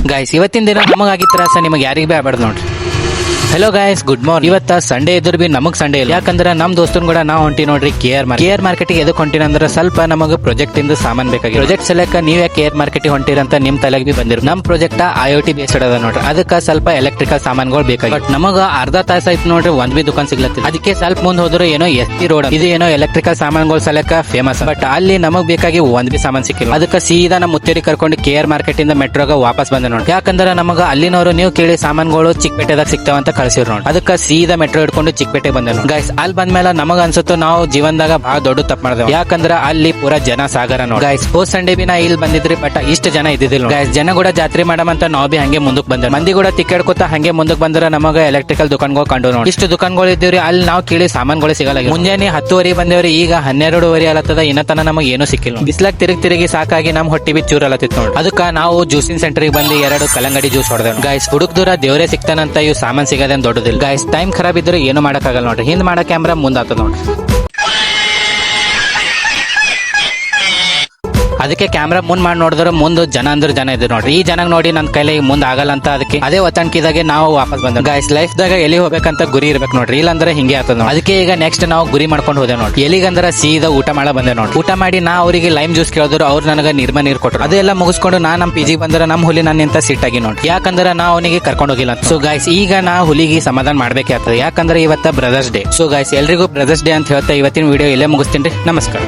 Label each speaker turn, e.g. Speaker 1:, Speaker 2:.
Speaker 1: Guys ಇವತ್ತಿನ ದಿನ ನಮಗಾಗಿ ತ್ರಾಸ ನಿಮಗೆ ಯಾರಿಗೆ ಬೇಡ ನೋಡ್ರಿ. Hello guys, good morning. ಇವತ್ತ ಸಂಡೇ ಇದ್ರು ಬಿ ನಮಗ್ ಸಂಡೇ ಇಲ್ಲ. ಯಾಕಂದ್ರೆ ನಮ್ ದೋಸ್ತನ್ ಕೂಡ ನಾವು ಹೊಂಟಿ ನೋಡ್ರಿ ಕೇರ್ ಮಾರ್ಕೆಟ್ ಎದಕ್ ಹೊಂಟಿನ ಅಂದ್ರೆ ಸ್ವಲ್ಪ ನಮಗೆ ಪ್ರಾಜೆಕ್ಟ್ ಇಂದ ಸಾಮಾನ್ ಬೇಕಾಗಿ. ಪ್ರಾಜೆಕ್ಟ್ ಸಲಕ ನೀವೇ ಕೇರ್ ಮಾರ್ಕೆಟ್ ಹೊಂಟಿರಂತ ನಿಮ್ ತಲೆಗೆ ಬಿ ಬಂದಿರು. ನಮ್ ಪ್ರಾಜೆಕ್ಟ್ IoT ಬೇಸ್ಡ್ ಅದ ನೋಡ್ರಿ. ಅದಕ್ಕೆ ಸ್ವಲ್ಪ ಎಲೆಕ್ಟ್ರಿಕಲ್ ಸಾಮಾನ್ಗಳು ಬೇಕಾಗಿ. ಬಟ್ ನಮಗ ಅರ್ಧ ತಾಸ ಆಯ್ತು ನೋಡ್ರಿ ಒಂದ್ ಬಿ ದುಕಾನ್ ಸಿಗ್ಲತ್ತಿಲ್ಲ. ಅದಕ್ಕೆ ಸ್ವಲ್ಪ ಮುಂದ್ ಹೋದ್ರು ಏನೋ ST ರೋಡ್ ಇದು ಏನೋ ಎಲೆಕ್ಟ್ರಿಕಲ್ ಸಾಮಾನ್ಗಳು ಸಲಕ ಫೇಮಸ್. ಬಟ್ ಅಲ್ಲಿ ನಮಗ್ ಬೇಕಾಗಿ ಒಂದ್ ಬಿ ಸಾಮಾನ್ ಸಿಕ್ಕಿಲ್ಲ. ಅದಕ್ಕೆ ಸೀದಾ ನಮ್ಮ ಮುತ್ತೇರಿ ಕರ್ಕೊಂಡು ಕೇರ್ ಮಾರ್ಕೆಟ್ ಇಂದ ಮೆಟ್ರೋಗ ವಾಪಸ್ ಬಂದೆ ನೋಡಿ. ಯಾಕಂದ್ರೆ ನಮಗ ಅಲ್ಲಿನವರು ನೀವು ಕೇಳಿ ಸಾಮಾನ್ಗಳು ಚಿಕ್ಕಪೇಟೆದಾಗ ಸಿಗ್ತಾವಂತ ಕಳ್ಸಿರ್ ನೋಡಿ. ಅದಕ್ಕೆ ಸೀದಾ ಮೆಟ್ರೋ ಹಿಡ್ಕೊಂಡು ಚಿಕ್ಕಪೇಟೆ ಬಂದೆ ನೋಡಿ. ಗೈಸ್ ಅಲ್ಲಿ ಬಂದ್ಮೇಲೆ ನಮಗ ಅನ್ಸುತ್ತೋ ನಾವು ಜೀವನದಾಗ ಬಹಳ ದೊಡ್ಡ ತಪ್ಪು ಮಾಡಿದೆವು. ಯಾಕಂದ್ರೆ ಅಲ್ಲಿ ಪೂರಾ ಜನ ಸಾಗರ ನೋಡಿ. ಗೈಸ್ ಹೋದ್ ಸಂಡೇ ಬಿ ನಾ ಇಲ್ಲಿ ಬಂದಿದ್ರಿ, ಬಟ್ ಇಷ್ಟ ಜನ ಇದ್ದಿದ್ದಿಲ್ಲ. ಗೈಸ್ ಜನ ಕೂಡ ಜಾತ್ರೆ ಮಾಡಮಂತ ನಾವು ಬಿ ಹಂಗೆ ಮುಂದಕ್ಕೆ ಬಂದ ಮಂದಿ ಕೂಡ ತಿಕ್ಕಾಡ್ಕೊತ ಹಂಗೆ ಮುಂದಕ್ಕೆ ಬಂದ್ರೆ ನಮಗ ಎಲೆಕ್ಟ್ರಿಕಲ್ ದುಕಾನ್ಗಳು ಕಂಡು ನೋಡಿ. ಇಷ್ಟು ದುಕಾನ್ಗಳು ಇದ್ದೀವ್ರಿ, ಅಲ್ಲಿ ನಾವು ಕೇಳಿ ಸಾಮಾನ್ಗಳು ಸಿಗಲ್ಲ. ಮುಂಜಾನೆ 10:30 ಬಂದೇವ್ರಿ, ಈಗ 12:30 ಅಲ್ಲತ್ತದ. ಇನ್ನತನ ನಮಗೆ ಏನೂ ಸಿಕ್ಕಿಲ್ಲ. ಬಿಸ್ಲಾಗ್ ತಿರುಗಿ ಸಾಕಾಗಿ ನಮ್ ಹೊಟ್ಟಿ ಬಿ ಚೂರ್ ಅಲ್ಲತ್ತಿತ್ತು ನೋಡಿ. ಅದಕ್ಕೆ ನಾವು ಜ್ಯೂಸಿನ ಸೆಂಟರ್ಗೆ ಬಂದು 2 ಕಲ್ಲಂಗಡಿ ಜ್ಯೂಸ್ ಹೊಡೆದೇವ್. ಗೈಸ್ ಹುಡುಕ್ ದೂರ ದೇವರೇ ಸಿಗ್ತಾನಂತ ಇವು ಸಾಮಾನ್ ಸಿಗದೇನ್ ದೊಡ್ಡದಿಲ್ಲ. ಗೈಸ್ ಟೈಮ್ ಖರಾಬ್ ಇದ್ರೆ ಏನು ಮಾಡಕ್ಕಾಗಲ್ಲ ನೋಡ್ರಿ. ಹಿಂದ್ ಮಾಡೋ ಕ್ಯಾಮ್ರಾ ಮುಂದಾಗ್ತದ ನೋಡ್ರಿ. ಅದಕ್ಕೆ ಕ್ಯಾಮ್ರಾ ಮುಂದ್ ಮಾಡಿ ನೋಡಿದ್ರೆ ಮುಂದೆ ಜನ ಇದ್ರು ನೋಡ್ರಿ. ಈ ಜನ ನೋಡಿ ನನ್ನ ಕೈಲಿ ಮುಂದ್ ಆಗಲ್ಲ ಅಂತ ಅದಕ್ಕೆ ಅದೇ ಒತ್ತಣಿಕಿದಾಗೆ ನಾವು ವಾಪಸ್ ಬಂದ. ಗೈಸ್ ಲೈಫ್ ದಾಗ ಎಲ್ಲಿ ಹೋಗ್ಬೇಕಂತ ಗುರಿ ಇರ್ಬೇಕು ನೋಡ್ರಿ, ಇಲ್ಲಾಂದ್ರೆ ಹಿಂಗೆ ಆಗ್ತದ ನೋಡಿ. ಅದಕ್ಕೆ ಈಗ ನೆಕ್ಸ್ಟ್ ನಾವು ಗುರಿ ಮಾಡ್ಕೊಂಡು ಹೋದೆ ನೋಡಿ. ಎಲ್ಲಿಗಂದ್ರೆ ಸೀದಾ ಊಟ ಮಾಡ ಬಂದೆ ನೋಡಿ. ಊಟ ಮಾಡಿ ನಾ ಅವರಿಗೆ ಲೈಮ್ ಜ್ಯೂಸ್ ಕೇಳಿದ್ರು, ಅವ್ರು ನನಗೆ ನಿರ್ಮ ನೀರು ಕೊಟ್ಟರು. ಅದೆಲ್ಲ ಮುಗಿಸ್ಕೊಂಡು ನಾ ನಮ್ಮ PG ಬಂದ್ರೆ ನಮ್ಮ ಹುಲಿ ನನ್ನಿಂತ ಸಿಟ್ಟಾಗಿ ನೋಡಿ. ಯಾಕಂದ್ರೆ ನಾ ಅವನಿಗೆ ಕರ್ಕೊಂಡು ಹೋಗಿಲ್ಲ. ಸೊ ಗೈಸ್ ಈಗ ನಾ ಹುಲಿಗೆ ಸಮಾಧಾನ ಮಾಡ್ಬೇಕೇ ಆಗ್ತದೆ. ಯಾಕಂದ್ರೆ ಇವತ್ತ ಬ್ರದರ್ಸ್ ಡೇ. ಸೊ ಗೈಸ್ ಎಲ್ರಿಗೂ ಬ್ರದರ್ಸ್ ಡೇ ಅಂತ ಹೇಳ್ತಾ ಇವತ್ತಿನ ವಿಡಿಯೋ ಇಲ್ಲೇ ಮುಗಿಸ್ತೀನಿ. ನಮಸ್ಕಾರ.